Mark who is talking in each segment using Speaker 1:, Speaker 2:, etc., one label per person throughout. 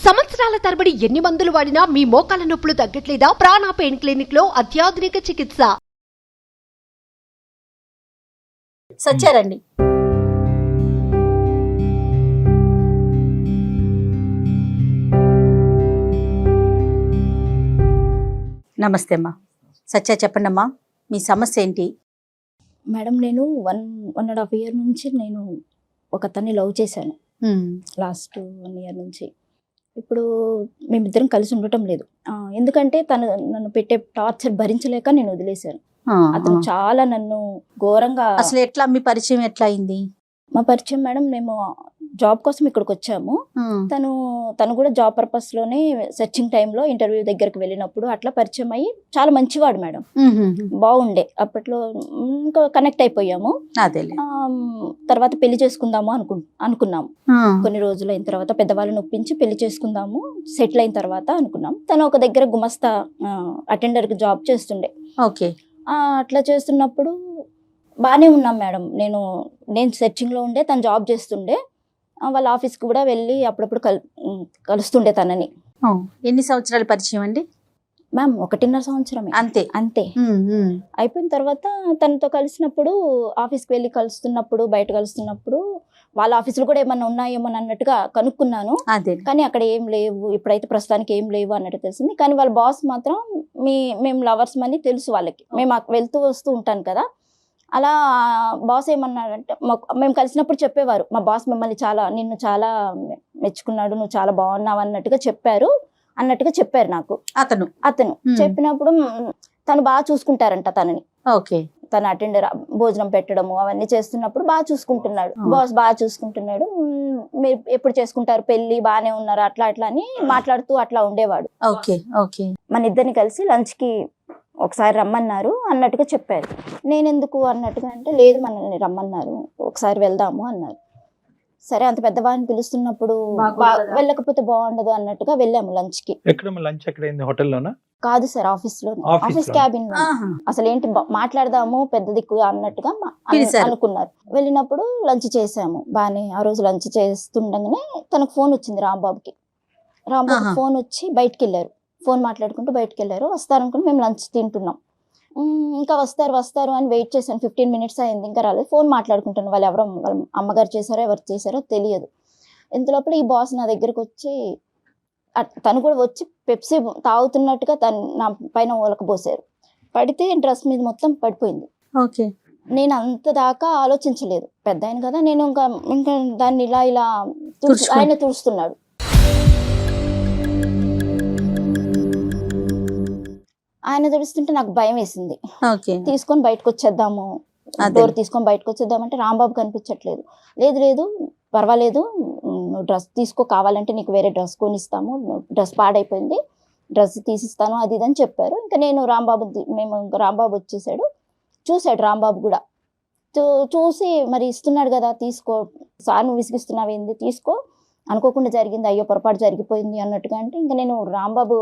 Speaker 1: సంవత్సరాల తరబడి ఎన్ని మందులు వాడినా మీ మోకాల నొప్పులు తగ్గట్లేదా? ప్రాణ పెయిన్ క్లినిక్ లో అత్యాధునిక చికిత్స.
Speaker 2: సచ్చారండి. నమస్తే అమ్మా. సత్య, చెప్పండి అమ్మా, మీ సమస్య ఏంటి?
Speaker 3: మేడం, నేను 1.5 year నుంచి నేను ఒక అతన్ని లవ్ చేశాను. లాస్ట్ 1 year నుంచి. ఇప్పుడు మేమిద్దరం కలిసి ఉండటం లేదు. ఎందుకంటే తను నన్ను పెట్టే టార్చర్ భరించలేక నేను వదిలేశాను. అతను చాలా నన్ను ఘోరంగా.
Speaker 2: అసలు ఎట్లా మీ పరిచయం ఎట్లా అయింది?
Speaker 3: మా పరిచయం మేడం, మేము జాబ్ కోసం ఇక్కడికి వచ్చాము. తను కూడా జాబ్ పర్పస్ లోనే సెర్చింగ్ టైంలో ఇంటర్వ్యూ దగ్గరికి వెళ్ళినప్పుడు అట్లా పరిచయం అయ్యి చాలా మంచివాడు మేడం. బాగుండే. అప్పట్లో ఇంకా కనెక్ట్ అయిపోయాము. తర్వాత పెళ్లి చేసుకుందాము అనుకున్నాము. కొన్ని రోజులు అయిన తర్వాత పెద్దవాళ్ళని ఒప్పించి పెళ్లి చేసుకుందాము, సెటిల్ అయిన తర్వాత అనుకున్నాం. తను ఒక దగ్గర గుమస్తా అటెండర్ కి జాబ్ చేస్తుండే.
Speaker 2: ఓకే.
Speaker 3: అట్లా చేస్తున్నప్పుడు బాగానే ఉన్నాం మేడం. నేను సెర్చింగ్ లో ఉండే, తను జాబ్ చేస్తుండే. వాళ్ళ ఆఫీస్కి కూడా వెళ్ళి అప్పుడప్పుడు కలుస్తుండే తనని.
Speaker 2: ఎన్ని సంవత్సరాల పరిచయం అండి?
Speaker 3: మ్యామ్ 1.5 సంవత్సరమే.
Speaker 2: అంతే.
Speaker 3: అయిపోయిన తర్వాత తనతో కలిసినప్పుడు, ఆఫీస్కి వెళ్ళి కలుస్తున్నప్పుడు, బయట కలుస్తున్నప్పుడు వాళ్ళ ఆఫీసులో కూడా ఏమన్నా ఉన్నాయేమో అన్నట్టుగా కనుక్కున్నాను. కానీ అక్కడ ఏం లేవు, ఇప్పుడైతే ప్రస్తుతానికి ఏం లేవు అన్నట్టు తెలిసింది. కానీ వాళ్ళ బాస్ మాత్రం మేము లవర్స్ అని తెలుసు వాళ్ళకి. మేము వెళ్తూ వస్తూ ఉంటాను కదా. అలా బాస్ ఏమన్నాడంటే, మేము కలిసినప్పుడు చెప్పేవారు, మా బాస్ నిన్ను చాలా మెచ్చుకున్నాడు, నువ్వు చాలా బాగున్నావు అన్నట్టుగా చెప్పారు నాకు. అతను చెప్పినప్పుడు తను బాగా చూసుకుంటారంట తనని.
Speaker 2: ఓకే.
Speaker 3: తన అటెండర్ భోజనం పెట్టడము అవన్నీ చేస్తున్నప్పుడు బాగా చూసుకుంటున్నాడు. బాస్ బాగా చూసుకుంటున్నాడు. మీరు ఎప్పుడు చేసుకుంటారు పెళ్లి, బాగానే ఉన్నారు, అట్లా అని మాట్లాడుతూ అట్లా ఉండేవాడు. మన ఇద్దరిని కలిసి లంచ్ కి ఒకసారి రమ్మన్నారు అన్నట్టుగా చెప్పారు. నేనెందుకు అన్నట్టుగా అంటే, లేదు మనల్ని రమ్మన్నారు, ఒకసారి వెళ్దాము అన్నారు. సరే, అంత పెద్దవాడిని పిలుస్తున్నప్పుడు వెళ్ళకపోతే బాగుండదు అన్నట్టుగా వెళ్ళాము లంచ్ కి. కాదు సార్, ఆఫీస్ క్యాబిన్ లో. అసలు ఏంటి మాట్లాడదాము పెద్ద దిక్కుగా అన్నట్టుగా అనుకున్నారు. వెళ్ళినప్పుడు లంచ్ చేసాము బానే. ఆ రోజు లంచ్ చేస్తుండగానే తనకు ఫోన్ వచ్చింది రాంబాబుకి. ఫోన్ వచ్చి బయటికి వెళ్ళారు. ఫోన్ మాట్లాడుకుంటూ బయటకు వెళ్ళారు. వస్తారనుకుని మేము లంచ్ తింటున్నాం. ఇంకా వస్తారు అని వెయిట్ చేశాను. 15 minutes అయింది, ఇంకా రాలేదు. ఫోన్ మాట్లాడుకుంటాను. వాళ్ళ అమ్మగారు చేశారో ఎవరు చేశారో తెలియదు. ఇంతలోపల ఈ బాస్ నా దగ్గరకు వచ్చి, తను కూడా వచ్చి పెప్సీ తాగుతున్నట్టుగా నా పైన ఓలకబోసారు. పడితే డ్రెస్ మీద మొత్తం పడిపోయింది. నేను అంత దాకా ఆలోచించలేదు. పెద్ద ఆయన కదా, నేను ఇంకా దాన్ని ఇలా ఆయన తుడుస్తున్నాడు. ఆయన తుడుస్తుంటే నాకు భయం వేసింది. తీసుకొని బయటకు వచ్చేద్దాము, డోర్ తీసుకొని బయటకు వచ్చేద్దామంటే రాంబాబు కనిపించట్లేదు. లేదు పర్వాలేదు, నువ్వు డ్రెస్ తీసుకో, కావాలంటే నీకు వేరే డ్రెస్ కొనిస్తాము, డ్రెస్ పాడైపోయింది, డ్రెస్ తీసిస్తాను, అది ఇది అని చెప్పారు. ఇంకా నేను రాంబాబు వచ్చేసాడు. చూశాడు రాంబాబు కూడా. చూసి మరి ఇస్తున్నాడు కదా, తీసుకో సార్, నువ్వు విసిగిస్తున్నావు ఏంది, తీసుకో, అనుకోకుండా జరిగింది, అయ్యో పొరపాటు జరిగిపోయింది అన్నట్టుగా. అంటే ఇంకా నేను రాంబాబు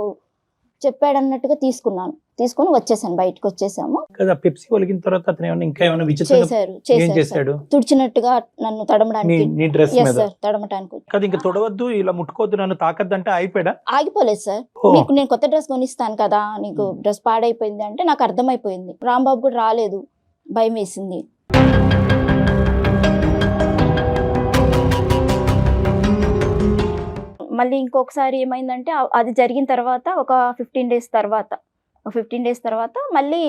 Speaker 3: చెప్పాడు అన్నట్టుగా తీసుకొని వచ్చేసాను, బయటకు వచ్చేసాము. చేశారు తుడిచినట్టుగా నన్ను తడమటానికి. ఆగిపోలేదు సార్. నీకు నేను కొత్త డ్రెస్ కొనిస్తాను కదా, నీకు డ్రెస్ పాడైపోయింది అంటే నాకు అర్థమైపోయింది. రాంబాబు కూడా రాలేదు, భయం వేసింది. మళ్ళీ ఇంకొకసారి ఏమైందంటే, అది జరిగిన తర్వాత ఒక 15 days తర్వాత మళ్ళీ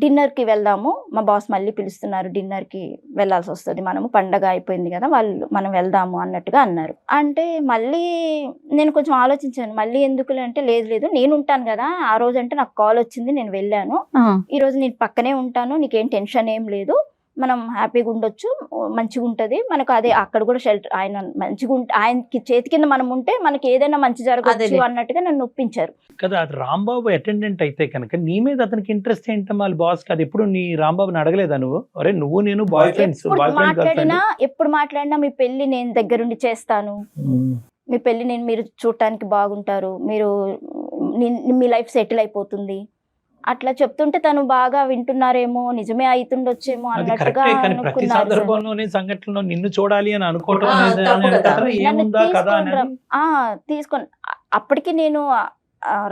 Speaker 3: డిన్నర్కి వెళ్దాము, మా బాస్ మళ్ళీ పిలుస్తున్నారు, డిన్నర్కి వెళ్ళాల్సి వస్తుంది, మనము పండగ అయిపోయింది కదా, మనం వెళ్దాము అన్నట్టుగా అన్నారు. అంటే మళ్ళీ నేను కొంచెం ఆలోచించాను, మళ్ళీ ఎందుకులే అంటే, లేదు నేను ఉంటాను కదా, ఆ రోజు అంటే నాకు కాల్ వచ్చింది, నేను వెళ్ళాను, ఈ రోజు నేను పక్కనే ఉంటాను, నీకేం టెన్షన్ ఏం లేదు, మనం హ్యాపీగా ఉండొచ్చు, మంచిగా ఉంటుంది మనకు. అదే అక్కడ కూడా షెల్టర్, ఆయన మంచిగా ఆయనకి చేతి కింద మనం ఉంటే మనకి ఏదైనా మంచి జరగచ్చు అన్నట్టుగా నన్ను ఒప్పించారు
Speaker 4: కదా. రాంబాబు అటెండెంట్ అయితే కనుక నీ మీద అతనికి ఇంట్రెస్ట్ ఏంటమ్మా? వాళ్ళ బాస్ కాదు, ఎప్పుడు నీ రాంబాబుని అడగలేదా నువ్వు? అరే నువ్వు నేను బాయ్ ఫ్రెండ్స్,
Speaker 3: ఎప్పుడు మాట్లాడినా మీ పెళ్లి నేను దగ్గరుండి చేస్తాను, మీ పెళ్లి మీరు చూడటానికి బాగుంటారు, మీరు మీ లైఫ్ సెటిల్ అయిపోతుంది అట్లా చెప్తుంటే తను బాగా వింటున్నారేమో, నిజమే అవుతుండొచ్చేమో
Speaker 4: అది
Speaker 3: అన్నట్టుగా
Speaker 4: కరెక్టే, కానీ ప్రతి
Speaker 3: అనుకున్నారు సార్.
Speaker 4: సందర్భంలోనే సంఘటనలో నిన్ను చూడాలి అని అనుకోవటం
Speaker 2: ఆ,
Speaker 4: అనేది
Speaker 2: తప్పు
Speaker 4: అనేది
Speaker 2: కదా.
Speaker 4: కదా,
Speaker 3: నన్ను
Speaker 4: ఏముందా కదా
Speaker 3: తీసుకొని
Speaker 4: అనేది.
Speaker 3: తీసుకొని అప్పటికి నేను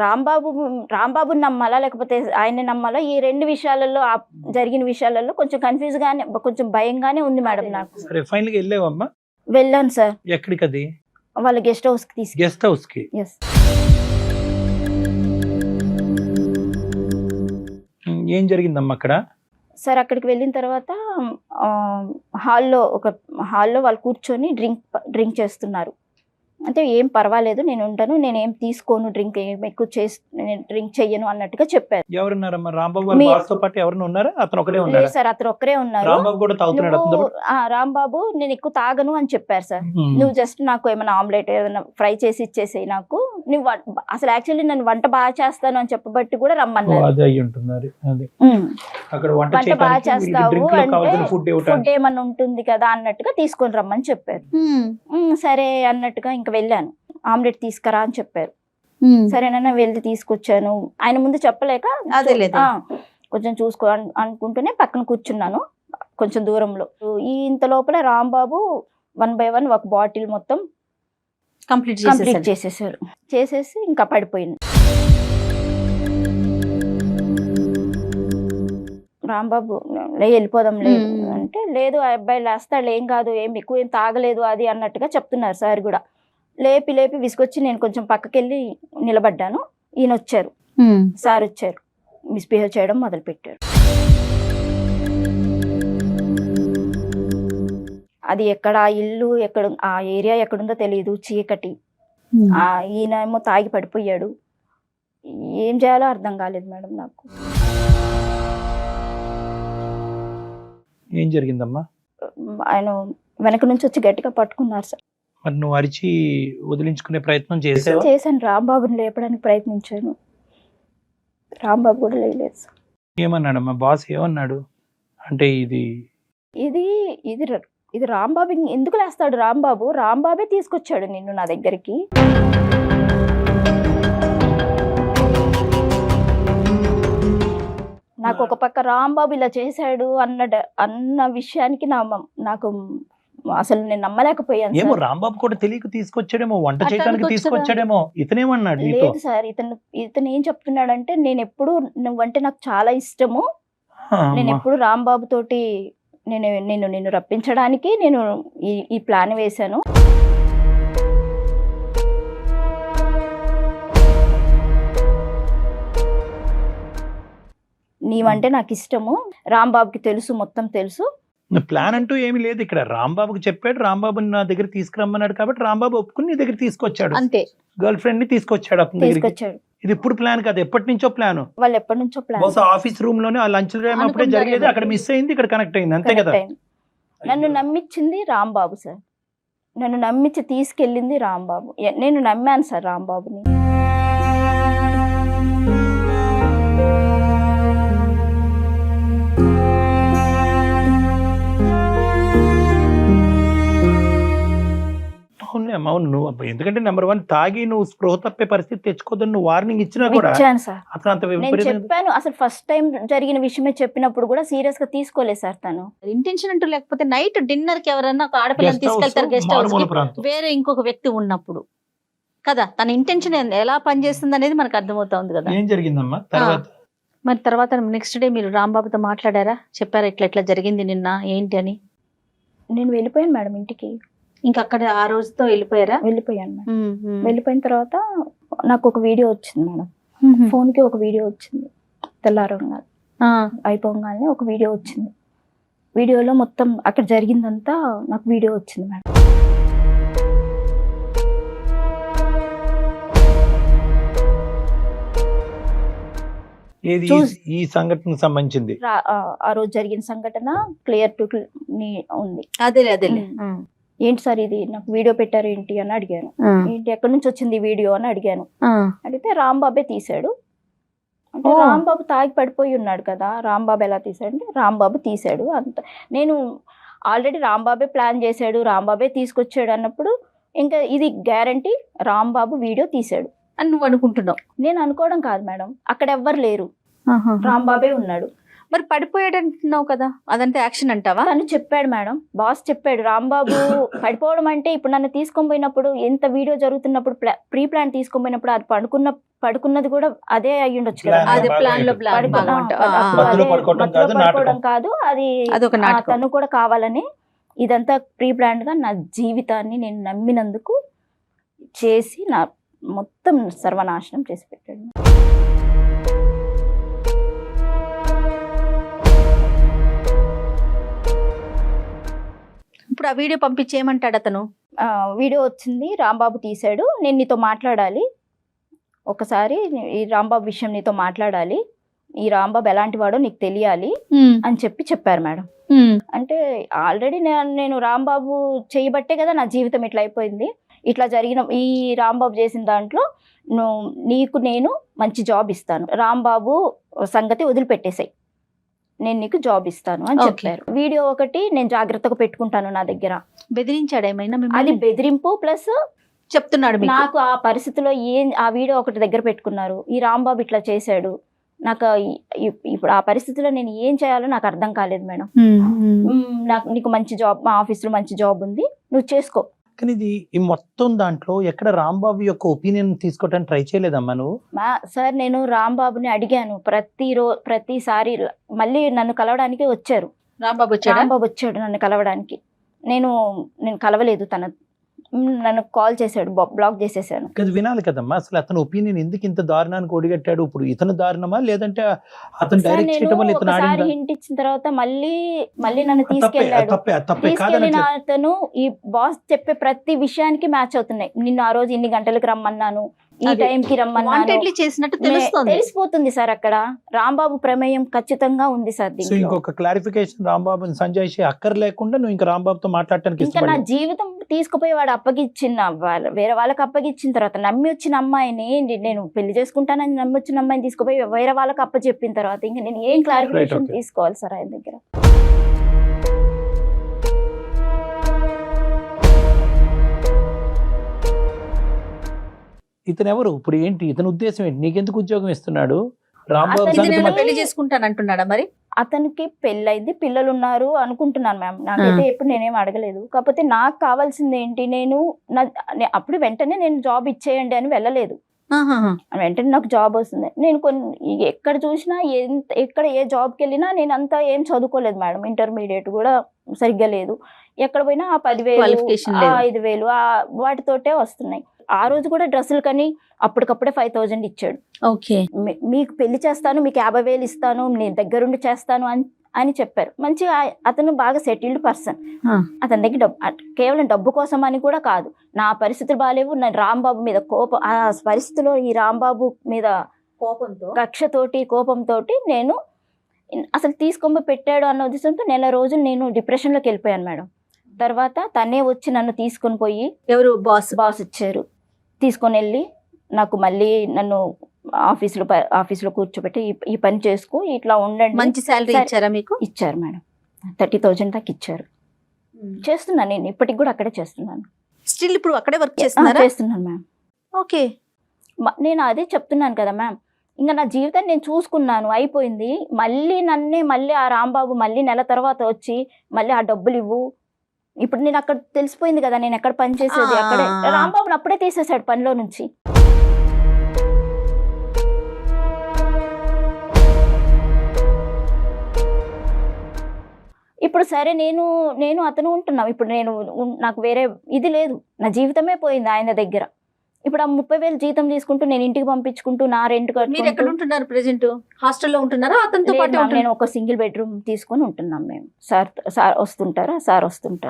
Speaker 3: రాంబాబుని నమ్మాలా లేకపోతే ఆయన్ని నమ్మాలా, ఈ రెండు విషయాలలో జరిగిన విషయాలలో కొంచెం కన్ఫ్యూజ్ గానే, కొంచెం భయంగానే ఉంది మేడం నాకు.
Speaker 4: సరే ఫైనల్ గా వెళ్ళావమ్మా?
Speaker 3: వెళ్ళాను సార్,
Speaker 4: ఎక్కడికి? అది
Speaker 3: వాళ్ళ గెస్ట్ హౌస్ కి తీసుకు.
Speaker 4: గెస్ట్ హౌస్ కి.
Speaker 3: ఎస్
Speaker 4: ఏం జరిగిందమ్మా అక్కడ?
Speaker 3: సార్, అక్కడికి వెళ్ళిన తర్వాత హాల్లో వాళ్ళు కూర్చొని డ్రింక్ చేస్తున్నారు. అంటే ఏం పర్వాలేదు, నేను ఉంటాను, నేను ఏం తీసుకోను, డ్రింక్ ఏం ఎక్కువ నేను డ్రింక్ చెయ్యను అన్నట్టుగా చెప్పారు.
Speaker 4: ఎవరున్నారమ్మా? రాంబాబు వాళ్ళ బాస్ తో పాటు ఎవరైనా ఉన్నారా? అతను ఒకడే ఉన్నారా?
Speaker 3: లేదు సార్, అతను ఒక్కరే ఉన్నారు.
Speaker 4: రాంబాబు కూడా తాగుతున్నాడు అతనితో పాటు?
Speaker 3: రాంబాబు నేను ఎక్కువ తాగను అని చెప్పారు సార్. నువ్వు జస్ట్ నాకు ఏమైనా ఆమ్లెట్ ఏదైనా ఫ్రై చేసి ఇచ్చేసేయి నాకు, నువ్వు అసలు యాక్చువల్లీ నేను వంట బాగా చేస్తాను అని చెప్పబట్టి కూడా రమ్మన్నారు.
Speaker 4: అదే అయ్యి ఉంటున్నారు. అదే అక్కడ వంట
Speaker 3: వంట బాగా చేస్తావు అంటే
Speaker 4: ఫుడ్
Speaker 3: ఫుడ్ ఏమన్నా ఉంటుంది కదా అన్నట్టుగా తీసుకొని రమ్మని చెప్పారు. సరే అన్నట్టుగా ఇంకా వెళ్ళాను. ఆమ్లెట్ తీసుకురా అని చెప్పారు. సరేనన్నా వెళ్ళి తీసుకొచ్చాను. ఆయన ముందు చెప్పలేక కొంచెం చూసుకో అనుకుంటూనే పక్కన కూర్చున్నాను కొంచెం దూరంలో. ఇంత లోపల రాంబాబు 1 by 1 ఒక బాటిల్ మొత్తం కంప్లీట్ చేసేసారు. చేసేసి ఇంకా పడిపోయింది. రాంబాబు వెళ్ళిపోదాం లేదు అంటే, లేదు ఆ అబ్బాయి లేస్తాడు, ఏం కాదు, ఏం ఎక్కువ ఏం తాగలేదు అది అన్నట్టుగా చెప్తున్నారు సార్ కూడా. లేపి విసుకొచ్చి నేను కొంచెం పక్కకెళ్ళి నిలబడ్డాను. ఈయన వచ్చారు, సార్ వచ్చారు, మిస్బిహేవ్ చేయడం మొదలు పెట్టారు. అది ఎక్కడ ఇల్లు ఎక్కడ ఆ ఏరియా ఎక్కడుందో తెలియదు, చీకటి. ఈయన ఏమో తాగి పడిపోయాడు. ఏం చేయాలో అర్థం కాలేదు మేడం నాకు.
Speaker 4: ఏం జరిగిందమ్మా?
Speaker 3: ఆయన వెనక నుంచి వచ్చి గట్టిగా పట్టుకున్నారు సార్.
Speaker 4: మరి నువ్వు అరిచి వదిలించుకునే ప్రయత్నం చేసావా?
Speaker 3: చేశాను, రాంబాబుని లేపడానికి ప్రయత్నించాను. రాంబాబు కూడా లేలేదు సార్.
Speaker 4: ఏమన్నాడమ్మా బాస్? ఏమన్నాడు అంటే ఇది
Speaker 3: రాంబాబు ఎందుకు లేస్తాడు? రాంబాబే తీసుకొచ్చాడు నిన్ను నా దగ్గరికి. నాకు ఒక పక్క రాంబాబు ఇలా చేశాడు అన్న విషయానికి నాకు అసలు నేను నమ్మలేకపోయాను.
Speaker 4: ఏమో రాంబాబు కూడా తెలియక తీసుకొచ్చాడేమో, వంట చేయడానికి తీసుకొచ్చాడేమో. ఇతనేమన్నాడు?
Speaker 3: లేదు సార్, ఇతను ఏం చెప్తున్నాడంటే, నేను ఎప్పుడు నువ్వంటే నాకు చాలా ఇష్టము, నేను ఎప్పుడు రాంబాబు తోటి నిన్ను రప్పించడానికి నేను ఈ ప్లాన్ వేశాను. నీవంటే నాకు ఇష్టము, రాంబాబుకి తెలుసు, మొత్తం తెలుసు.
Speaker 4: ప్లాన్ అంటూ ఏమీ లేదు ఇక్కడ. రాంబాబుకి చెప్పాడు, రాంబాబుని నా దగ్గర తీసుకురమ్మన్నాడు కాబట్టి రాంబాబు ఒప్పుకుని నీ దగ్గర తీసుకొచ్చాడు.
Speaker 2: అంతే,
Speaker 4: గర్ల్ ఫ్రెండ్ ని తీసుకొచ్చాడు అతని దగ్గరికి.
Speaker 3: తీసుకొచ్చాడు.
Speaker 4: ఇది ఇప్పుడు ప్లాన్ కాదు, ఎప్పటి నుంచో ప్లాన్.
Speaker 3: వాళ్ళు ఎప్పటి నుంచో ప్లాన్.
Speaker 4: బహుశా ఆఫీస్ రూమ్ లోనే ఆ లంచ్ టైం అప్పుడే జరిగేది, అక్కడ మిస్ అయింది, ఇక్కడ కనెక్ట్ అయింది, అంతే కదా.
Speaker 3: నన్ను నమ్మించింది రాంబాబు సార్, నన్ను నమ్మించి తీసుకెళ్ళింది రాంబాబు. నేను నమ్మాను సార్ రాంబాబుని.
Speaker 4: అవును, నువ్వు ఎందుకంటే నెంబర్ 1 తాగి నువ్వు స్పృహ తప్పే పరిస్థితి తెచ్చుకోదని నువ్వు వార్నింగ్ ఇచ్చినా కూడా అతను అంత
Speaker 3: నేను చెప్పాను. అసలు ఫస్ట్ టైం జరిగిన విషయమే చెప్పినప్పుడు కూడా సీరియస్ గా తీసుకోలేదు సార్ తను.
Speaker 2: ఇంటెన్షన్ అంటూ లేకపోతే నైట్ డిన్నర్ కి ఎవరన్నా ఒక ఆడపిల్లని తీసుకెళ్తారు గెస్ట్ హౌస్ కి, వేరే ఇంకొక వ్యక్తి ఉన్నప్పుడు కదా. తన ఇంటెన్షన్ ఎలా పనిచేస్తుంది అనేది మనకు అర్థమవుతుంది కదా.
Speaker 4: ఏం జరిగిందమ్మా తర్వాత?
Speaker 2: మరి తర్వాత నెక్స్ట్ డే మీరు రాంబాబుతో మాట్లాడారా? చెప్పారా ఇట్లా జరిగింది నిన్న ఏంటి అని?
Speaker 3: నేను వెళ్ళిపోయాను మేడం ఇంటికి.
Speaker 2: ఇంకా అక్కడ ఆ రోజుతో వెళ్ళిపోయారా?
Speaker 3: వెళ్ళిపోయాను మేడం. వెళ్ళిపోయిన తర్వాత నాకు ఒక వీడియో వచ్చింది మేడం, ఫోన్ కి ఒక వీడియో వచ్చింది. తెల్లారంగా అయిపోగానే ఒక వీడియో వచ్చింది. వీడియోలో మొత్తం అక్కడ జరిగిందంతా నాకు వీడియో వచ్చింది మేడం.
Speaker 4: ఏది ఈ సంఘటనకు సంబంధించింది?
Speaker 3: ఆ రోజు జరిగిన సంఘటన క్లియర్ టు ఉంది.
Speaker 2: అదే
Speaker 3: ఏంటి సార్ ఇది, నాకు వీడియో పెట్టారు ఏంటి అని అడిగాను. ఏంటి ఎక్కడి నుంచి వచ్చింది వీడియో అని అడిగాను. అడిగితే రాంబాబే తీశాడు అంటే, రాంబాబు తాగి పడిపోయి ఉన్నాడు కదా, రాంబాబు ఎలా తీసాడు అంటే రాంబాబు తీశాడు అంత. నేను ఆల్రెడీ రాంబాబే ప్లాన్ చేశాడు, రాంబాబే తీసుకొచ్చాడు అన్నప్పుడు ఇంకా ఇది గ్యారంటీ రాంబాబు వీడియో తీశాడు
Speaker 2: అని నువ్వు అనుకుంటున్నావు.
Speaker 3: నేను అనుకోవడం కాదు మేడం, అక్కడ ఎవ్వరు లేరు. రాంబాబే ఉన్నాడు.
Speaker 2: మరి పడిపోయాడు అంటున్నావు కదా, అదంటే యాక్షన్ అంటావా?
Speaker 3: తను చెప్పాడు మేడం, బాస్ చెప్పాడు రాంబాబు పడిపోవడం అంటే ఇప్పుడు నన్ను తీసుకొని పోయినప్పుడు ఎంత వీడియో జరుగుతున్నప్పుడు ప్రీ ప్లాన్ తీసుకొని పోయినప్పుడు అది పడుకున్నది కూడా అదే అయ్యి ఉండొచ్చు కదా.
Speaker 2: అది ప్లాన్ లో
Speaker 3: పడుకోవడం కాదు, అది
Speaker 2: అదొక నాటకం.
Speaker 3: తను కూడా కావాలని ఇదంతా ప్రీ ప్లాన్ గా నా జీవితాన్ని నేను నమ్మినందుకు చేసి నా మొత్తం సర్వనాశనం చేసి పెట్టాడు.
Speaker 2: ఇప్పుడు ఆ వీడియో పంపించేయమంటాడు అతను.
Speaker 3: వీడియో వచ్చింది, రాంబాబు తీశాడు, నేను నీతో మాట్లాడాలి ఒకసారి, ఈ రాంబాబు విషయం నీతో మాట్లాడాలి, ఈ రాంబాబు ఎలాంటి వాడో నీకు తెలియాలి అని చెప్పారు మేడం. అంటే ఆల్రెడీ నేను రాంబాబు చేయబట్టే కదా నా జీవితం ఇట్లా అయిపోయింది. ఇట్లా జరిగిన ఈ రాంబాబు చేసిన దాంట్లో నీకు నేను మంచి జాబ్ ఇస్తాను, రాంబాబు సంగతి వదిలిపెట్టేసాయి, నేను నీకు జాబ్ ఇస్తాను అని చెప్పారు. వీడియో ఒకటి నేను జాగ్రత్తగా పెట్టుకుంటాను నా దగ్గర.
Speaker 2: బెదిరించాడు ఏమైనా?
Speaker 3: అది బెదిరింపు ప్లస్
Speaker 2: చెప్తున్నాడు
Speaker 3: నాకు ఆ పరిస్థితిలో ఆ వీడియో ఒకటి దగ్గర పెట్టుకున్నారు, ఈ రాంబాబు ఇట్లా చేశాడు, నాకు ఇప్పుడు ఆ పరిస్థితిలో నేను ఏం చేయాలో నాకు అర్థం కాలేదు మేడం. నీకు మంచి జాబ్, మా ఆఫీస్లో మంచి జాబ్ ఉంది, నువ్వు చేసుకో.
Speaker 4: కానీ ఇది ఈ మొత్తం దాంట్లో ఎక్కడ రాంబాబు యొక్క ఒపీనియన్ తీసుకోవడానికి ట్రై చేయలేదమ్మా నువ్వు?
Speaker 3: సార్ నేను రాంబాబుని అడిగాను, ప్రతిసారి మళ్ళీ నన్ను కలవడానికి వచ్చారు. రాంబాబు వచ్చాడు నన్ను కలవడానికి, నేను కలవలేదు. నన్ను కాల్ చేశాడు, బ్లాక్ చేసేసాను.
Speaker 4: అది వినాలి కదమ్మా, అసలు అతని ఒపీనియన్ ఎందుకు ఇంత దారుణానికి ఒడిగట్టాడు? ఇప్పుడు ఇతను దారుణమా లేదంటే అతను డైరెక్ట్ చేయడం వల్ల ఇతను ఆడిందా?
Speaker 3: హింట్ ఇచ్చిన తర్వాత మళ్ళీ నన్ను తీసుకెళ్ళాడు. తీసుకెళ్ళిన అతను ఈ బాస్ చెప్పే ప్రతి విషయానికి మ్యాచ్ అవుతున్నాయి. నిన్ను ఆ రోజు ఇన్ని గంటలకు రమ్మన్నాను, ఈ టైంకి రమ్మన్నాను
Speaker 2: చేసినట్టు
Speaker 3: తెలిసిపోతుంది సార్. అక్కడ రాంబాబు ప్రమేయం ఖచ్చితంగా ఉంది సార్.
Speaker 4: ఇంకొక క్లారిఫికేషన్, రాంబాబు సంజయ్ అక్కర్ లేకుండా నువ్వు ఇంకా రాంబాబుతో మాట్లాడటానికి
Speaker 3: ఇంకా నా జీవితం తీసుకుపోయి వాడు అప్పగిచ్చిన వేరే వాళ్ళకి అప్పగిచ్చిన తర్వాత నమ్మి వచ్చిన అమ్మాయిని నేను పెళ్లి చేసుకుంటానని నమ్మి వచ్చిన అమ్మాయిని తీసుకుపోయి వేరే వాళ్ళకి అప్పచెప్పిన తర్వాత ఇంకా నేను ఏం క్లారిఫికేషన్ తీసుకోవాలి సార్ ఆయన దగ్గర?
Speaker 4: ఇతను ఎవరు? ఇప్పుడు ఏంటి ఇతని ఉద్దేశం ఏంటి? నీకెందుకు ఉద్యోగం ఇస్తున్నాడు?
Speaker 2: పెళ్లి చేసుకుంటాను అంటున్నాడా? మరి
Speaker 3: అతనికి పెళ్ళైంది, పిల్లలు ఉన్నారు అనుకుంటున్నాను మ్యామ్. నాకైతే ఎప్పుడు నేనేం అడగలేదు. కాకపోతే నాకు కావాల్సింది ఏంటి, అప్పుడు వెంటనే నేను జాబ్ ఇచ్చేయండి అని వెళ్ళలేదు. వెంటనే నాకు జాబ్ వస్తుంది. నేను ఎక్కడ చూసినా ఎక్కడ ఏ జాబ్కి వెళ్ళినా నేను అంతా ఏం చదువుకోలేదు మేడం, ఇంటర్మీడియట్ కూడా సరిగ్గా లేదు. ఎక్కడ పోయినా ఆ 10,000 5,000 వాటితోటే వస్తున్నాయి. ఆ రోజు కూడా డ్రెస్సులు కానీ అప్పటికప్పుడే 5,000 ఇచ్చాడు.
Speaker 2: ఓకే,
Speaker 3: మీకు పెళ్లి చేస్తాను, మీకు 50,000 ఇస్తాను, నేను దగ్గరుండి చేస్తాను అని చెప్పారు. మంచిగా అతను బాగా సెటిల్డ్ పర్సన్. అతని దగ్గర కేవలం డబ్బు కోసం అని కూడా కాదు, నా పరిస్థితులు బాగాలేవు, నేను రాంబాబు మీద కోపం, ఆ పరిస్థితిలో ఈ రాంబాబు మీద కోపంతో నేను అసలు తీసుకొని పెట్టాడు అన్న ఉద్దేశంతో నెల రోజులు నేను డిప్రెషన్లోకి వెళ్ళిపోయాను మేడం. తర్వాత తనే వచ్చి నన్ను తీసుకొని పోయి,
Speaker 2: ఎవరు
Speaker 3: బాస్ ఇచ్చారు, తీసుకొని వెళ్ళి నాకు మళ్ళీ నన్ను ఆఫీసులో కూర్చోబెట్టి ఈ పని చేసుకో, ఇట్లా ఉండండి.
Speaker 2: మంచి శాలరీ ఇచ్చారా మీకు?
Speaker 3: ఇచ్చారు మేడం, 30,000 దాకా ఇచ్చారు. చేస్తున్నాను నేను ఇప్పటికి కూడా అక్కడే చేస్తున్నాను.
Speaker 2: స్టిల్ ఇప్పుడు అక్కడే వర్క్ చేస్తున్నాను
Speaker 3: మ్యామ్.
Speaker 2: ఓకే,
Speaker 3: నేను అదే చెప్తున్నాను కదా మ్యామ్, ఇంకా నా జీవితాన్ని నేను చూసుకున్నాను, అయిపోయింది. మళ్ళీ ఆ రాంబాబు మళ్ళీ నెల తర్వాత వచ్చి మళ్ళీ ఆ డబ్బులు ఇవ్వు. ఇప్పుడు నేను అక్కడ తెలిసిపోయింది కదా నేను ఎక్కడ పని చేసేది, అక్కడే రాంబాబుని అప్పుడే తీసేశాడు పనిలో నుంచి. ఇప్పుడు సరే నేను అతను ఉంటున్నాం. ఇప్పుడు నాకు వేరే ఇది లేదు, నా జీవితమే పోయింది ఆయన దగ్గర. ఇప్పుడు ఆ 30,000 జీతం తీసుకుంటూ నేను ఇంటికి పంపించుకుంటూ నా రెంట్
Speaker 2: మీరు ఎక్కడ ఉంటున్నారు? ప్రెజెంట్ హాస్టల్లో ఉంటున్నారా? అతనితో పాటు
Speaker 3: నేను ఒక సింగిల్ బెడ్రూమ్ తీసుకొని ఉంటున్నాం మేము. సార్ వస్తుంటారు,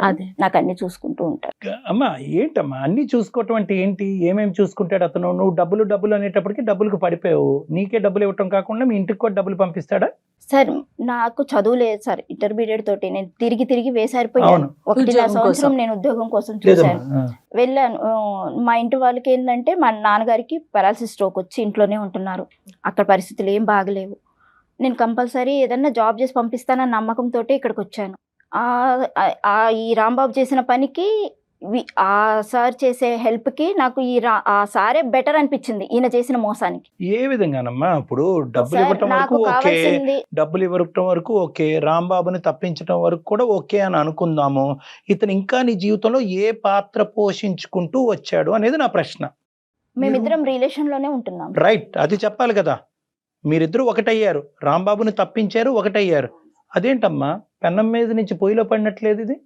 Speaker 3: అదే నాకు అన్ని చూసుకుంటూ ఉంటారు.
Speaker 4: అమ్మా ఏంటమ్మా అన్ని చూసుకోవటం అంటే ఏంటి? ఏమేమి చూసుకుంటాడు అతను? నువ్వు డబ్బులు అనేటప్పటికి డబ్బులకు పడిపోయావు, నీకే డబ్బులు ఇవ్వటం కాకుండా మీ ఇంటికి కూడా డబ్బులు పంపిస్తాడా?
Speaker 3: సార్ నాకు చదువు లేదు సార్, ఇంటర్మీడియట్ తోటి నేను తిరిగి వేసారిపోయాను. 1.5 సంవత్సరం నేను ఉద్యోగం కోసం చూశాను, వెళ్ళాను. మా ఇంటి వాళ్ళకి ఏంటంటే మా నాన్నగారికి పెరాలసిస్ స్ట్రోక్ వచ్చి ఇంట్లోనే ఉంటున్నారు, అక్కడ పరిస్థితులు ఏం బాగలేవు. నేను కంపల్సరీ ఏదన్నా జాబ్ చేసి పంపిస్తానన్న నమ్మకంతో ఇక్కడికి వచ్చాను. ఈ రాంబాబు చేసిన పనికి ఆ సార్ చేసే హెల్ప్ కి నాకు ఆ సారే బెటర్ అనిపించింది ఈయన చేసిన మోసానికి.
Speaker 4: ఏ విధంగానమ్మా? ఇప్పుడు డబ్బులు
Speaker 3: సార్
Speaker 4: ఇవ్వటం
Speaker 3: నాకు
Speaker 4: వరకు ఓకే,
Speaker 3: కావాల్సింది
Speaker 4: డబ్బులు ఇవ్వటం వరకు ఓకే, రాంబాబుని తప్పించడం వరకు కూడా ఓకే అని అనుకుందాము. ఇతను ఇంకా నీ జీవితంలో ఏ పాత్ర పోషించుకుంటూ వచ్చాడు అనేది నా ప్రశ్న.
Speaker 3: మేమిద్దరం రిలేషన్ లోనే ఉంటున్నాం.
Speaker 4: రైట్, అది చెప్పాలి కదా. మీరిద్దరు ఒకటయ్యారు, రాంబాబుని తప్పించారు, ఒకటయ్యారు. అదేంటమ్మా పెన్నం మీద నుంచి పొయ్యిలో పడినట్లేదు ఇది?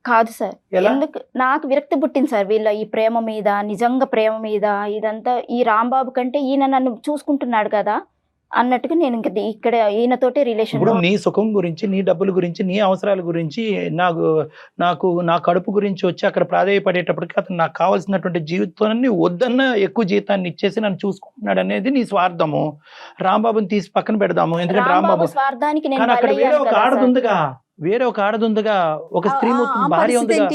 Speaker 3: కాదు సార్,
Speaker 4: ఎలా?
Speaker 3: ఎందుకు నాకు విరక్తి పుట్టింది సార్ వీళ్ళ ఈ ప్రేమ మీద, నిజంగా ప్రేమ మీద. ఇదంతా ఈ రాంబాబు కంటే ఈయన నన్ను చూసుకుంటున్నాడు కదా అన్నట్టుగా నేను ఇంక ఇక్కడ ఈయనతోటే రిలేషన్.
Speaker 4: ఇప్పుడు నీ సుఖం గురించి, నీ డబ్బుల గురించి, నీ అవసరాల గురించి, నా కడుపు గురించి వచ్చి అక్కడ ప్రాధాయపడేటప్పటికి అతను నాకు కావాల్సినటువంటి జీవితాన్ని వద్దన్న ఎక్కువ జీతాన్ని ఇచ్చేసి నన్ను చూసుకుంటున్నాడు అనేది నీ స్వార్థము. రాంబాబుని తీసి పక్కన పెడదాము, ఎందుకంటే రాంబాబు
Speaker 3: స్వార్థానికి నేను
Speaker 4: కానీ అక్కడ వేరే
Speaker 3: బలయ్యాను
Speaker 4: ఒక
Speaker 3: కదా సార్.
Speaker 4: ఆడదుందిగా, వేరే ఒక ఆడదుందిగా, ఒక స్త్రీమూర్తి భార్య ఉందిగా.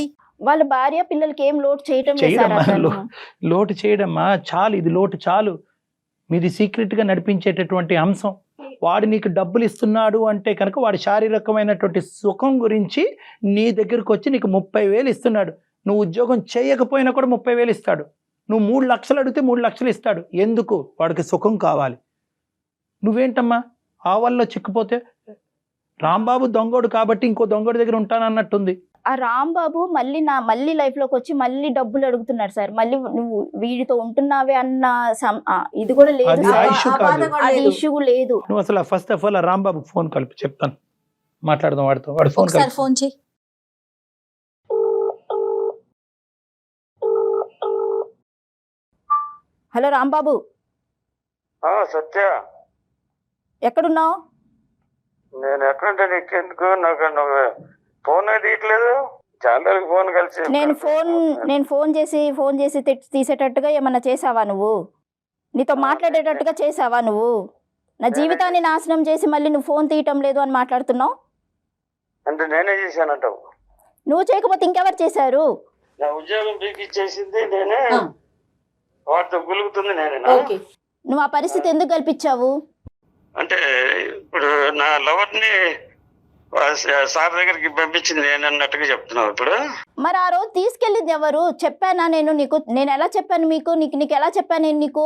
Speaker 3: వాళ్ళ భార్య పిల్లలకి ఏం లోటు చేయటం లేదు సార్
Speaker 4: చేయడమ్మా,
Speaker 3: అతను.
Speaker 4: లోటు చేయడమ్మా, చాలు ఇది లోటు చాలు. మీది సీక్రెట్ గా నడిపించేటటువంటి అంశం. వాడు నీకు డబ్బులు ఇస్తున్నాడు అంటే కనుక వాడి శారీరకమైనటువంటి సుఖం గురించి నీ దగ్గరకు వచ్చి నీకు 30,000 ఇస్తున్నాడు. నువ్వు ఉద్యోగం చేయకపోయినా కూడా 30,000 ఇస్తాడు. నువ్వు 3 లక్షలు అడిగితే 3 లక్షలు ఇస్తాడు. ఎందుకు? వాడికి సుఖం కావాలి. నువ్వేంటమ్మా ఆ వల్ల చిక్కుపోతే? రాంబాబు దొంగోడు కాబట్టి ఇంకో దొంగోడి దగ్గర ఉంటానన్నట్టుంది.
Speaker 3: ఆ రాంబాబు మళ్ళీ లైఫ్ లోకి వచ్చి మళ్ళీ డబ్బులు అడుగుతున్నాడు సార్. మళ్ళీ నువ్వు వీడితో ఉంటున్నావే అన్న ఇది కూడా లేదు
Speaker 4: అది
Speaker 3: సార్.
Speaker 4: ఇష్యూ కాదు.
Speaker 3: అది ఇష్యూ లేదు.
Speaker 4: నువ్వు అసలు ఫస్ట్ ఆఫ్ ఆల్ ఆ రాంబాబుకి ఫోన్ కలిపి చెప్తాను, మాట్లాడదాం వాడితో. వాడు ఫోన్ కలిపి.
Speaker 2: ఫోన్ చేయి.
Speaker 3: హలో రాంబాబు,
Speaker 5: సత్య,
Speaker 3: ఎక్కడున్నావు?
Speaker 5: నేను ఎక్కడంటే నీకెందుకు? నాకు నువ్వు ఫోన్ తీయట్లేదు. చాలా ఫోన్ కలిసి
Speaker 3: నేను ఫోన్ చేసి తీసేటట్టుగా ఏమన్నా చేసావా నువ్వు? నీతో మాట్లాడేటట్టుగా చేసావా నువ్వు? నా జీవితాన్ని నాశనం చేసి మళ్ళీ నువ్వు ఫోన్ తీయటం లేదు అని మాట్లాడుతున్నావు.
Speaker 5: అంటే నేనే చేశానంటావు?
Speaker 3: నువ్వు చేయకపోతే ఇంకెవరు చేశారు?
Speaker 5: నా ఉద్యోగం పీకి ఇచ్చేసింది నేనే, వాటితో గులుగుతుంది నేనేనా?
Speaker 3: నువ్వు ఆ పరిస్థితి ఎందుకు కల్పించావు?
Speaker 5: అంటే ఇప్పుడు నా లవర్ని సార్ దగ్గరికి పంపించింది నేను అన్నట్టుగా చెప్తున్నావు ఇప్పుడు.
Speaker 3: మరి ఆ రోజు తీసుకెళ్ళింది ఎవరు? చెప్పానా నేను నీకు? నేను ఎలా చెప్పాను మీకు? నీకు ఎలా చెప్పాను నేను నీకు?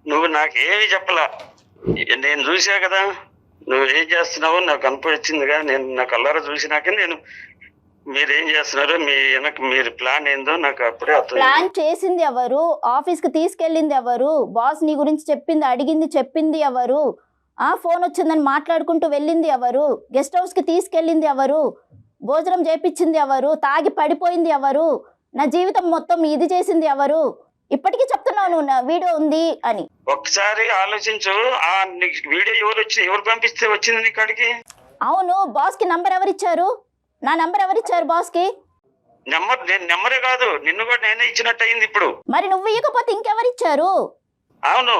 Speaker 5: నువ్వు నాకేమి చెప్పలా, నేను చూసా కదా నువ్వు ఏం చేస్తున్నావు నాకు కనపడిచ్చిందిగా. నేను నా కళ్ళారా చూసినాక నేను మీరేం చేస్తున్నారు, మీరు ప్లాన్ ఏందో నాకు అప్పుడే అర్థం.
Speaker 3: ప్లాన్ చేసింది ఎవరు? ఆఫీస్ కి తీసుకెళ్ళింది ఎవరు? బాస్ నీ గురించి చెప్పింది ఎవరు? ఫోన్ వచ్చిందని మాట్లాడుకుంటూ వెళ్ళింది ఎవరు? గెస్ట్ హౌస్ కి తీసుకెళ్ళింది ఎవరు? భోజనం చేపించింది ఎవరు? తాగి పడిపోయింది ఎవరు? నా జీవితం మొత్తం ఇది చేసింది ఎవరు? ఇప్పటికీ చెప్తున్నావు నువ్వు నా వీడియో ఉంది అని.
Speaker 5: ఒకసారి ఆలోచించు. ఆ వీడియో ఎవరు పంపిస్తే వచ్చింది నీ కాడికి?
Speaker 3: అవును, బాస్ కి నంబర్ ఎవరిచ్చారు? నా నంబర్ ఎవరిచ్చారు బాస్ కి?
Speaker 5: నెంబరే కాదు, నిన్ను కూడా నేనే ఇచ్చినట్టు అయింది ఇప్పుడు.
Speaker 3: మరి నువ్వు ఇవ్వకపోతే ఇంకెవరిచ్చారు?
Speaker 5: అవును,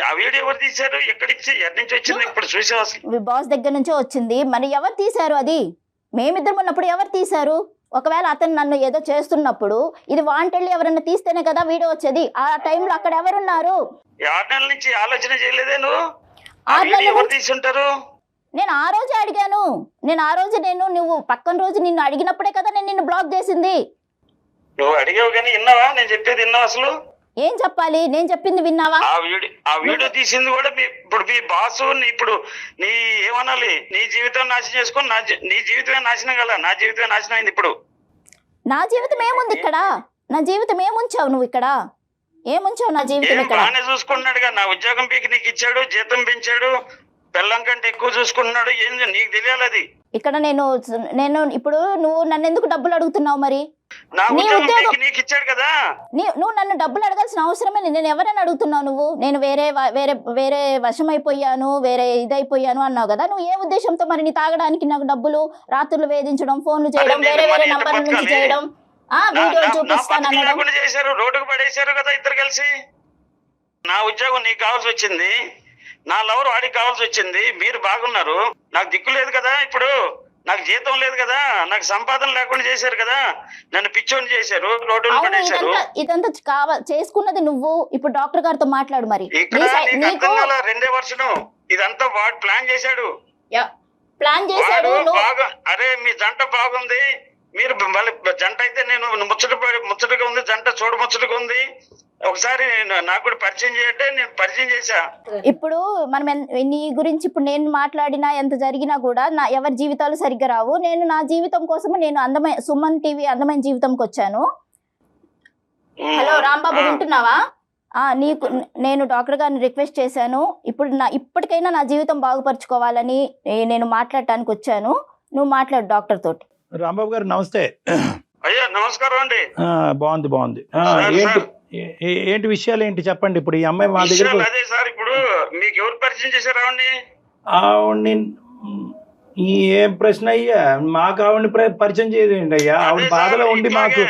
Speaker 5: ఆ వీడియో ఎవరు తీశారు? ఎక్కడి నుంచి వచ్చింది ఇప్పుడు చూసా? అసలు
Speaker 3: బాస్ దగ్గర నుంచే వచ్చింది. మరి ఎవరు తీశారు అది? మేమిద్దరం ఉన్నప్పుడు ఎవరు తీశారు? ఒకవేళ అతను నన్ను ఏదో చేస్తున్నప్పుడు ఇది వాంటెళ్ళి ఎవరన్నా తీస్తేనే కదా వీడియో వచ్చేది. ఆ టైంలో అక్కడ ఎవరున్నారు?
Speaker 5: 6 నెలల నుంచి ఆలోచన చేయలేదే నువ్వు?
Speaker 3: 6 నెలల
Speaker 5: ఎవరు తీసుంటారు?
Speaker 3: నేను ఆ రోజే అడిగాను. నువ్వు పక్కన రోజు నిన్ను అడిగినప్పుడే కదా నేను నిన్ను బ్లాక్ చేసింది.
Speaker 5: నువ్వు అడిగావు కానీ విన్నావా? నేను చెప్పేది విన్నావా? అసలు
Speaker 3: ఏం చెప్పాలి? నేను చెప్పింది విన్నావా?
Speaker 5: ఆ వీడియో తీసింది కూడా ఇప్పుడు మీ బాసు. ఇప్పుడు నీ ఏమనాలి? నీ జీవితం నాశనం చేసుకొని నీ జీవితమే నాశనం కదా. నా జీవితమే నాశనం అయింది ఇప్పుడు.
Speaker 3: నా జీవితం ఏముంది ఇక్కడ? నా జీవితం ఏముంచావు నువ్వు ఇక్కడ? ఏముంచావు నా జీవితం ఇక్కడ?
Speaker 5: బాగానే చూసుకుంటున్నాడుగా. నా ఉద్యోగం పీకి నీకు ఇచ్చాడు, జీతం పెంచాడు, పిల్లం కంటే ఎక్కువ చూసుకుంటున్నాడు. ఏంది నీకు తెలియాలి అది.
Speaker 3: ఇక్కడ నేను ఇప్పుడు నువ్వు నన్ను ఎందుకు డబ్బులు అడుగుతున్నావు? మరి
Speaker 5: నా ఉద్యోగం నీకు ఇచ్చాడు కదా.
Speaker 3: నువ్వు నన్ను డబ్బులు అడగాల్సిన అవసరమే. నేను ఎవరైనా అడుగుతున్నావు నువ్వు? నేను వేరే వశం అయిపోయాను, వేరే ఇదైపోయాను అన్నావు కదా. నువ్వు ఏ ఉద్దేశంతో మరి నీ తాగడానికి నాకు డబ్బులు, రాత్రులు వేధించడం, ఫోన్లు చేయడం, వేరే నంబర్ నుంచి చేయడం, వీడియో చూపిస్తాను
Speaker 5: చేశారు, రోడ్డుకు పడేశారు కదా ఇద్దరు కలిసి. నా ఉద్యోగం నీకు కావాల్సి వచ్చింది, నా లవర్ వాడికి కావాల్సి వచ్చింది. మీరు బాగున్నారు, నాకు దిక్కు లేదు కదా. ఇప్పుడు నాకు జీతం లేదు కదా, నాకు సంపాదన లేకుండా చేశారు కదా, నన్ను పిచ్చోని చేశారు, రోడ్డు పడేశారు.
Speaker 3: ఇదంతా చేసుకున్నది నువ్వు. ఇప్పుడు డాక్టర్ గారితో మాట్లాడు. మరి
Speaker 5: ఇక్కడ నీకు అర్థం కాల 2వ వర్షం ఇదంతా వాడు ప్లాన్ చేశాడు.
Speaker 3: ప్లాన్ చేశాడు.
Speaker 5: అరే మీ జంట బాగుంది, మీరు మళ్ళీ జంట అయితే నేను ముచ్చటగా ఉంది, జంట చూడ ముచ్చటగా ఉంది, ఒకసారి నాకు కూడా పరిచయం చేయంటే నేను పరిచయం చేశా.
Speaker 3: ఇప్పుడు మనం నీ గురించి ఇప్పుడు నేను మాట్లాడినా ఎంత జరిగినా కూడా ఎవరి జీవితాలు సరిగ్గా రావు. నేను నా జీవితం కోసము నేను అందమైన సుమన్ టీవీ అందమైన జీవితంకి వచ్చాను. హలో రాంబాబు వింటున్నావా? నీకు నేను డాక్టర్ గారిని రిక్వెస్ట్ చేశాను. ఇప్పటికైనా నా జీవితం బాగుపరచుకోవాలని నేను మాట్లాడటానికి వచ్చాను. నువ్వు మాట్లాడు డాక్టర్ తోటి.
Speaker 4: రాంబాబు గారు నమస్తే.
Speaker 5: అయ్యా నమస్కారం అండి.
Speaker 4: బాగుంది. ఏంటి విషయాలు ఏంటి చెప్పండి. ఇప్పుడు ఈ అమ్మాయి మా దగ్గర
Speaker 5: అదే సార్, ఇప్పుడు మీకు ఎవరు పరిచయం చేశారు
Speaker 4: ఆవిడ్ని? ఏం ప్రశ్న అయ్యా, మాకు ఆవిడని పరిచయం చేయదేంటి అయ్యా? ఆవిడ బాధలో ఉండి మాకు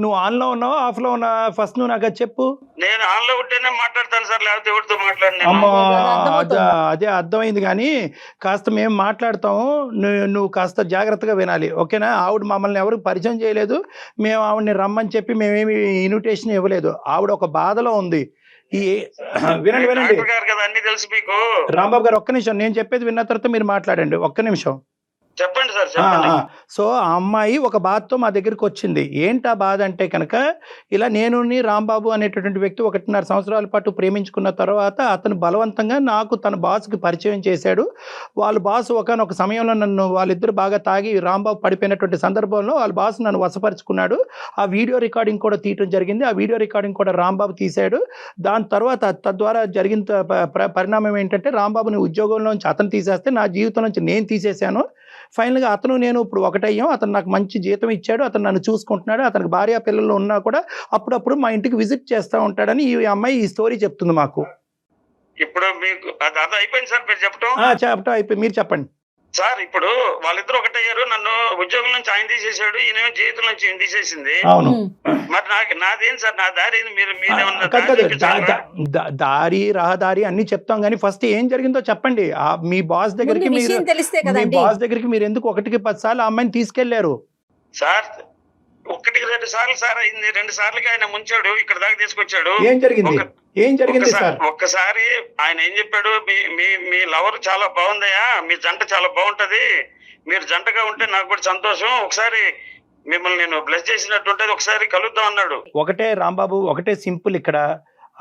Speaker 4: నువ్వు ఆన్ లో ఉన్నావా ఆఫ్ లో ఉన్నావా? ఫస్ట్ నువ్వు నాకు చెప్పు.
Speaker 5: నేను ఆన్ లో ఉంటేనే మాట్లాడతాను సార్, లేకపోతే ఎవరితో మాట్లాడినా.
Speaker 4: అమ్మా అదే అర్థమైంది, కానీ కాస్త మేము మాట్లాడతాము, నువ్వు కాస్త జాగ్రత్తగా వినాలి, ఓకేనా? ఆవిడ మమ్మల్ని ఎవరికి పరిచయం చేయలేదు, మేము ఆవిడని రమ్మని చెప్పి మేమేమి ఇన్విటేషన్ ఇవ్వలేదు. ఆవిడ ఒక బాధలో ఉంది. వినండి
Speaker 5: అన్ని తెలుసు మీకు.
Speaker 4: రాంబాబు గారు ఒక్క నిమిషం, నేను చెప్పేది విన్న తర్వాత మీరు మాట్లాడండి, ఒక్క నిమిషం.
Speaker 5: చెప్పండి సార్, చెప్పండి.
Speaker 4: సో ఆ అమ్మాయి ఒక బాధతో మా దగ్గరికి వచ్చింది. ఏంటి ఆ బాధ అంటే కనుక, ఇలా నేను రాంబాబు అనేటటువంటి వ్యక్తి 1.5 సంవత్సరాల పాటు ప్రేమించుకున్న తర్వాత అతను బలవంతంగా నాకు తన బాస్కి పరిచయం చేశాడు. వాళ్ళ బాస్ ఒకనొక సమయంలో వాళ్ళిద్దరు బాగా తాగి రాంబాబు పడిపోయినటువంటి సందర్భంలో వాళ్ళ బాస్ నన్ను వశపరుచుకున్నాడు. ఆ వీడియో రికార్డింగ్ కూడా తీయటం జరిగింది. ఆ వీడియో రికార్డింగ్ కూడా రాంబాబు తీశాడు. దాని తర్వాత తద్వారా జరిగిన పరిణామం ఏంటంటే, రాంబాబుని ఉద్యోగంలోంచి అతను తీసేస్తే నా జీవితం నుంచి నేను తీసేశాను. ఫైనల్గా అతను నేను ఇప్పుడు ఒకటయ్యాం. అతను నాకు మంచి జీతం ఇచ్చాడు, అతను నన్ను చూసుకుంటున్నాడు, అతనికి భార్య పిల్లలు ఉన్నా కూడా అప్పుడప్పుడు మా ఇంటికి విజిట్ చేస్తూ ఉంటాడని ఈ అమ్మాయి ఈ స్టోరీ చెప్తుంది మాకు.
Speaker 5: ఇప్పుడు మీకు అది అయిపోయింది సార్, మీరు
Speaker 4: చెప్పటం అయిపోయి మీరు చెప్పండి
Speaker 5: సార్. ఇప్పుడు వాళ్ళిద్దరు ఒకటయ్యారు, నన్ను ఉద్యోగం నుంచి ఆయన తీసేశాడు, ఈయన జీవితం నుంచి ఈయన తీసేసింది.
Speaker 4: అవును,
Speaker 5: మరి నాదేం సార్, నా దారి
Speaker 4: దారి రహదారి అన్ని చెప్తాం, కానీ ఫస్ట్ ఏం జరిగిందో చెప్పండి. మీ బాస్ దగ్గరికి మీరు ఎందుకు 1కి 10 సార్లు ఆ అమ్మాయిని తీసుకెళ్లారు
Speaker 5: సార్? 1కి 2 సార్లు సార్ అయింది. 2 సార్లకి ఆయన ముంచాడు, ఇక్కడ దాకా తీసుకొచ్చాడు.
Speaker 4: ఏం జరిగింది సార్?
Speaker 5: ఒక్కసారి ఆయన ఏం చెప్పాడు, మీ లవర్ చాలా బాగుందయ్యా, మీ జంట చాలా బాగుంటది, మీరు జంటగా ఉంటే నాకు కూడా సంతోషం, ఒకసారి మిమ్మల్ని నేను బ్లెస్ చేసినట్టుంటది, ఒకసారి కలుద్దాం అన్నాడు.
Speaker 4: ఒకటే రాంబాబు, ఒకటే సింపుల్. ఇక్కడ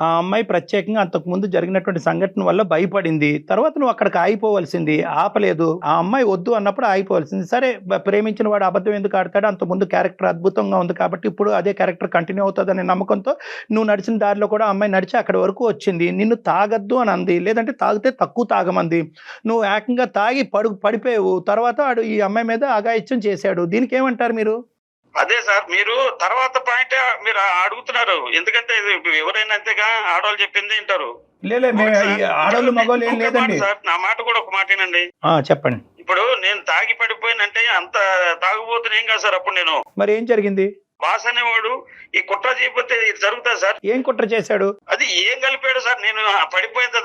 Speaker 4: ఆ అమ్మాయి ప్రత్యేకంగా అంతకుముందు జరిగినటువంటి సంఘటన వల్ల భయపడింది. తర్వాత నువ్వు అక్కడికి ఆగిపోవలసింది, ఆపలేదు. ఆ అమ్మాయి వద్దు అన్నప్పుడు ఆగిపోవలసింది. సరే, ప్రేమించిన వాడు అబద్ధం ఎందుకు ఆడతాడు? అంతకుముందు క్యారెక్టర్ అద్భుతంగా ఉంది కాబట్టి ఇప్పుడు అదే క్యారెక్టర్ కంటిన్యూ అవుతుందనే నమ్మకంతో నువ్వు నడిచిన దారిలో కూడా అమ్మాయి నడిచి అక్కడి వరకు వచ్చింది. నిన్ను తాగద్దు అని అంది, లేదంటే తాగితే తక్కువ తాగమంది. నువ్వు ఏకంగా తాగి పడిపోయావు. తర్వాత వాడు ఈ అమ్మాయి మీద అఘాయిత్యం చేశాడు. దీనికి ఏమంటారు మీరు?
Speaker 5: అదే సార్, మీరు తర్వాత పాయింట్ మీరు అడుగుతున్నారు, ఎందుకంటే ఎవరైనా అంతేగా, ఆడవాళ్ళు చెప్పింది వింటారు.
Speaker 4: ఆడవాళ్ళు మగవాళ్ళు ఏం లేదండి
Speaker 5: సార్, నా మాట కూడా ఒక మాటేనండి.
Speaker 4: చెప్పండి.
Speaker 5: ఇప్పుడు నేను తాగి పడిపోయినంటే అంత తాగుబోతున్నా ఏం కాదు సార్. అప్పుడు నేను
Speaker 4: మరి ఏం జరిగింది?
Speaker 5: బాస్ అనేవాడు ఈ కుట్ర చేయకపోతే ఇది జరుగుతుంది సార్.
Speaker 4: ఏం కుట్ర చేశాడు?
Speaker 5: అది ఏం కలిపాడు సార్? నేను పడిపోయేంత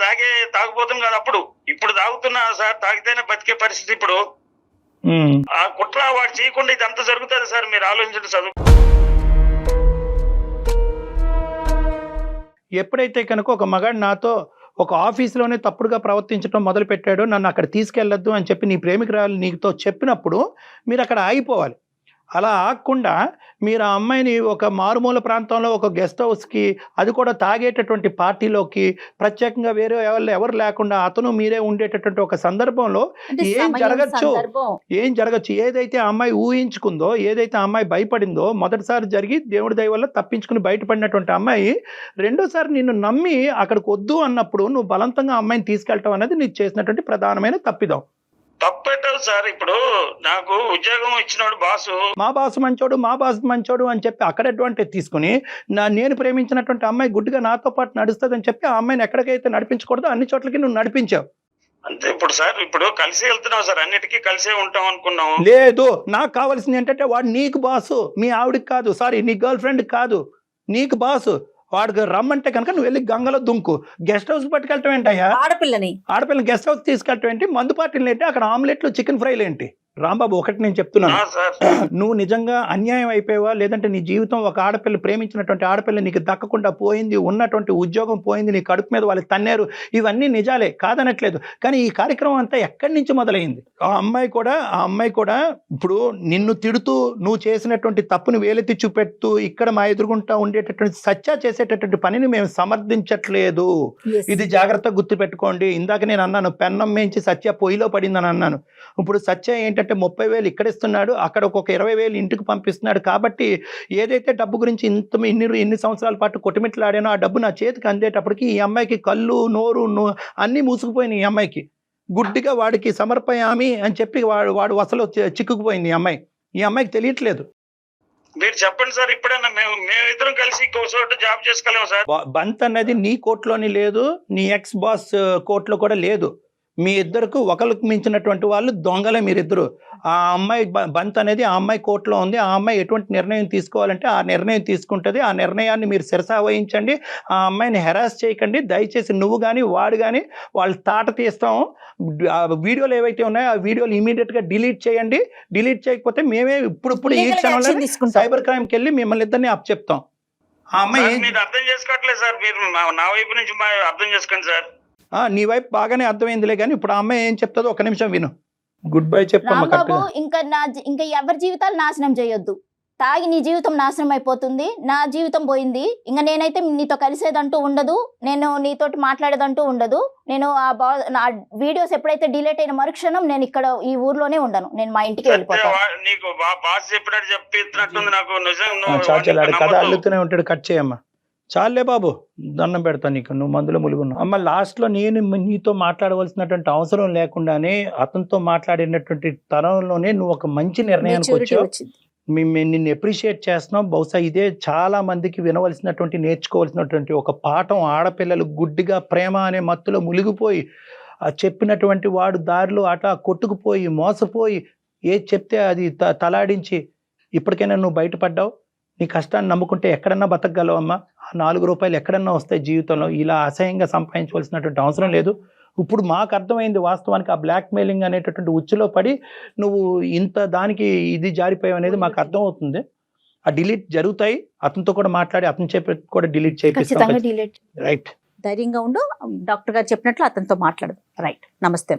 Speaker 5: తాగిపోతుంది కాదు అప్పుడు, ఇప్పుడు తాగుతున్నా సార్. తాగితేనే బతికే పరిస్థితి ఇప్పుడు. ఆ కుట్ర వాడు చేయకుండా ఇదంతా జరుగుతుంది సార్, మీరు ఆలోచించండి. చదువు
Speaker 4: ఎప్పుడైతే కనుక ఒక మగాడు నాతో ఒక ఆఫీసులోనే తప్పుడుగా ప్రవర్తించడం మొదలు పెట్టాడు, నన్ను అక్కడ తీసుకెళ్లొద్దు అని చెప్పి నీ ప్రేమికురాలు నీతో చెప్పినప్పుడు మీరు అక్కడ ఆగిపోవాలి. అలా ఆగకుండా మీరు ఆ అమ్మాయిని ఒక మారుమూల ప్రాంతంలో ఒక గెస్ట్ హౌస్కి, అది కూడా తాగేటటువంటి పార్టీలోకి, ప్రత్యేకంగా వేరే ఎవరు లేకుండా అతను మీరే ఉండేటటువంటి ఒక సందర్భంలో ఏం జరగచ్చు? ఏదైతే ఆ అమ్మాయి ఊహించుకుందో, ఏదైతే ఆ అమ్మాయి భయపడిందో, మొదటిసారి జరిగి దేవుడి దయ వల్ల తప్పించుకుని బయటపడినటువంటి అమ్మాయి రెండోసారి నిన్ను నమ్మి అక్కడికి వద్దు అన్నప్పుడు నువ్వు బలవంతంగా అమ్మాయిని తీసుకెళ్ళటం అనేది నీకు చేసినటువంటి ప్రధానమైన తప్పిదం.
Speaker 5: తప్పెట్టదు సార్. ఇప్పుడు నాకు ఉద్యోగం ఇచ్చినాడు బాసు,
Speaker 4: మా బాసు మంచోడు అని చెప్పి అక్కడ అడ్వాంటేజ్ తీసుకుని నేను ప్రేమించినటువంటి అమ్మాయి గుడ్డిగా నాతో పాటు నడుస్తుంది అని చెప్పి ఆ అమ్మాయిని ఎక్కడికైతే నడిపించకూడదో అన్ని చోట్లకి నువ్వు నడిపించావు.
Speaker 5: అంతే. ఇప్పుడు సార్, ఇప్పుడు కలిసి వెళ్తున్నాం సార్, అన్నిటికీ కలిసే ఉంటాం అనుకున్నాం.
Speaker 4: లేదు, నాకు కావాల్సింది ఏంటంటే వాడు నీకు బాసు, మీ ఆవిడికి కాదు, సారీ నీ గర్ల్ ఫ్రెండ్ కాదు, నీకు బాసు. వాడికి రమ్మంటే కనుక నువ్వు వెళ్ళి గంగలో దుంకు. గెస్ట్ హౌస్ పట్టుకెళ్ళటం ఏంటయ్యా?
Speaker 2: ఆడపిల్లని
Speaker 4: గెస్ట్ హౌస్ తీసుకెళ్ళటం ఏంటి? మందు పార్టీలు ఏంటి? అక్కడ ఆమ్లెట్లు చికెన్ ఫ్రైలు ఏంటి? రాంబాబు ఒకటి నేను చెప్తున్నాను,
Speaker 5: సార్
Speaker 4: నువ్వు నిజంగా అన్యాయం అయిపోయావా, లేదంటే నీ జీవితం ఒక ఆడపిల్ల ప్రేమించినటువంటి ఆడపిల్ల నీకు దక్కకుండా పోయింది, ఉన్నటువంటి ఉద్యోగం పోయింది, నీ కడుపు మీద వాళ్ళు తన్నారు, ఇవన్నీ నిజాలే కాదనట్లేదు. కానీ ఈ కార్యక్రమం అంతా ఎక్కడి నుంచి మొదలైంది? ఆ అమ్మాయి కూడా ఇప్పుడు నిన్ను తిడుతూ నువ్వు చేసినటువంటి తప్పుని వేలెత్తి చూపెడుతూ ఇక్కడ మా ఎదురుగుంటా ఉండేటటువంటి సత్య చేసేటటువంటి పనిని మేము సమర్థించట్లేదు. ఇది జాగ్రత్తగా గుర్తుపెట్టుకోండి. ఇందాక నేను అన్నాను పెన్నం మేంచి సత్య పొయ్యిలో పడిందని అన్నాను. ఇప్పుడు సత్య ఏంటంటే 30,000 ఇక్కడ ఇస్తున్నాడు, అక్కడ ఒక 20,000 ఇంటికి పంపిస్తున్నాడు. కాబట్టి ఏదైతే డబ్బు గురించి ఇన్ని సంవత్సరాల పాటు కొట్టుమిట్లాడానో ఆ డబ్బు నా చేతికి అందేటప్పటికి ఈ అమ్మాయికి కళ్ళు నోరు అన్నీ మూసుకుపోయినాయి. ఈ అమ్మాయికి గుడ్డిగా వాడికి సమర్పయామి అని చెప్పి వాడు అసలు చిక్కుకుపోయింది ఈ అమ్మాయికి తెలియట్లేదు.
Speaker 5: మీరు చెప్పండి సార్, ఇప్పుడైనా మేమిద్దరం కలిసి ఇంకో చోట జాబ్ చేసుకోలేము సార్.
Speaker 4: బంత్ అనేది నీ కోర్టులోని లేదు, నీ ఎక్స్ బాస్ కోర్టులో కూడా లేదు. మీ ఇద్దరికి ఒకరికి మించినటువంటి వాళ్ళు దొంగలే మీరిద్దరు. ఆ అమ్మాయి బంత్ అనేది ఆ అమ్మాయి కోర్టులో ఉంది. ఆ అమ్మాయి ఎటువంటి నిర్ణయం తీసుకోవాలంటే ఆ నిర్ణయం తీసుకుంటుంది. ఆ నిర్ణయాన్ని మీరు శిరసా వహించండి. ఆ అమ్మాయిని హెరాస్ చేయకండి దయచేసి. నువ్వు కానీ వాడు కానీ వాళ్ళు తాట తీస్తాం. వీడియోలు ఏవైతే ఉన్నాయో ఆ వీడియోలు ఇమీడియట్గా డిలీట్ చేయండి. డిలీట్ చేయకపోతే మేమే ఇప్పుడు ఈ క్షణంలో సైబర్ క్రైమ్కి వెళ్ళి మిమ్మల్ని ఇద్దరిని అప్పచెప్తాం. ఆ అమ్మాయి
Speaker 5: మీరు అర్థం చేసుకోవట్లేదు సార్, మీరు నా వైపు నుంచి అర్థం చేసుకోండి సార్.
Speaker 4: నీ వైపు బాగానే అర్థమైందిలే, కానీ ఇప్పుడు ఆ అమ్మాయి ఏం చెప్తుందో ఒక నిమిషం విను. గుడ్ బై చెప్పమ్మా.
Speaker 3: రాంబాబు ఇంకా ఎవరి జీవితాలు నాశనం చేయొద్దు. తాగి నీ జీవితం నాశనం అయిపోతుంది, నా జీవితం పోయింది. ఇంకా నేనైతే నీతో కలిసేదంటూ ఉండదు, నేను నీతోటి మాట్లాడేదంటూ ఉండదు. నేను నా వీడియోస్ ఎప్పుడైతే డిలీట్ అయిన మరుక్షణం నేను ఇక్కడ ఈ ఊర్లోనే ఉండను, నేను మా ఇంటికి వెళ్ళిపోతాను.
Speaker 4: కథ అల్లుతూనే ఉంటాడు. కట్ చేయమ్మా. చాలే బాబు, దండం పెడతా నీకు, నువ్వు మందులో ములుగున్నావు. అమ్మ లాస్ట్లో నేను నీతో మాట్లాడవలసినటువంటి అవసరం లేకుండానే అతనితో మాట్లాడినటువంటి తరంలోనే నువ్వు ఒక మంచి నిర్ణయానికి వచ్చావు. మేము నిన్ను ఎప్రిషియేట్ చేస్తున్నాం. బహుశా ఇదే చాలా మందికి వినవలసినటువంటి నేర్చుకోవాల్సినటువంటి ఒక పాఠం. ఆడపిల్లలు గుడ్డిగా ప్రేమ అనే మత్తులో మునిగిపోయి చెప్పినటువంటి వాడు దారిలో కొట్టుకుపోయి మోసపోయి ఏది చెప్తే అది తలాడించి ఇప్పటికైనా నువ్వు బయటపడ్డావు. నీ కష్టాన్ని నమ్ముకుంటే ఎక్కడన్నా బతకగలవమ్మా. ₹4 ఎక్కడన్నా వస్తాయి జీవితంలో. ఇలా అసహ్యంగా సంపాదించవలసినటువంటి అవసరం లేదు. ఇప్పుడు మాకు అర్థమైంది వాస్తవానికి ఆ బ్లాక్ మెయిలింగ్ అనేటటువంటి ఉచ్చులో పడి నువ్వు ఇంత దానికి ఇది జారిపోయావు అనేది మాకు అర్థం అవుతుంది. ఆ డిలీట్ జరుగుతాయి. అతనితో కూడా మాట్లాడి అతని చెప్పి కూడా డిలీట్ చేపిస్తాం.
Speaker 2: రైట్, ధైర్యంగా ఉండు. డాక్టర్ గారు చెప్పినట్లు అతనితో మాట్లాడదు. రైట్, నమస్తే.